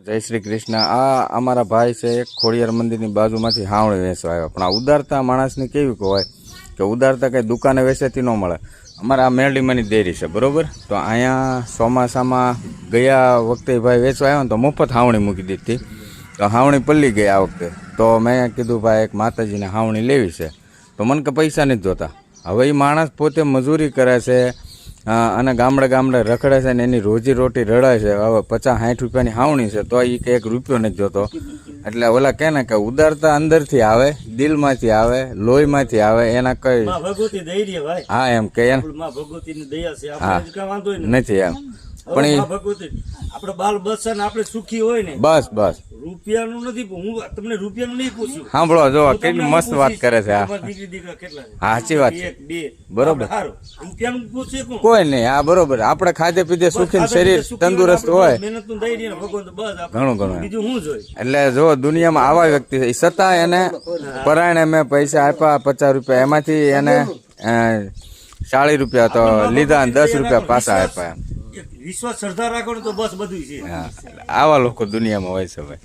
જય શ્રી કૃષ્ણ। આ અમારા ભાઈ છે એક ખોડિયાર મંદિરની બાજુમાંથી હાવણી વેચવા આવ્યા, પણ આ ઉદારતા માણસની કેવી હોય કે ઉદારતા કંઈ દુકાને વેચેતી ન મળે। અમારા આ મેરડીમાંની ડેરી છે બરાબર, તો અહીંયા ચોમાસામાં ગયા વખતે ભાઈ વેચવા આવ્યો ને તો મફત હાવણી મૂકી દીધી, તો હાવણી પલ્લી ગઈ આ વખતે। તો મેં કીધું ભાઈ એક માતાજીને હાવણી લેવી છે, તો મને કે પૈસા નથી જોતા। હવે એ માણસ પોતે મજૂરી કરે છે અને ગામડે ગામડે રખડે છે ને એની રોજી રોટી રડાય છે। હવે 50-60 રૂપિયાની હાવણી છે તો એ કે 1 રૂપિયો નથી જોતો। એટલે ઓલા કહે ને કે ઉદારતા અંદરથી આવે, દિલમાંથી આવે, લોહીમાંથી આવે, એના કઈ હા એમ કે નથી એમ, પણ આપણે બાલ બચ્ચા ને આપણે સુખી હોય ને બસ બસ રૂપિયાનું નથી, હું તમને રૂપિયાનું નહીં પૂછું। સાંભળો જો કેટલી મસ્ત વાત કરે છે। દીકરી દીકરા કેટલા છે? સાચી વાત છે, 1-2 બરોબર। રૂપિયાનું પૂછે કોઈ નહીં, હા બરોબર। આપણે ખાધે પીધે સુખી શરીર તંદુરસ્ત હોય, મહેનત નું દઈ દે ભગવાન તો બસ ઘણું ઘણું બીજું શું જોઈએ। એટલે જો દુનિયામાં આવા વ્યક્તિ છે, છતાં એને પરાયણે મેં પૈસા આપ્યા 50 રૂપિયા, એમાંથી એને 40 રૂપિયા તો લીધા અને 10 રૂપિયા પાછા આપ્યા। વિશ્વાસ શ્રદ્ધા રાખો તો બસ બધું છે। આવા લોકો દુનિયામાં હોય છે ભાઈ।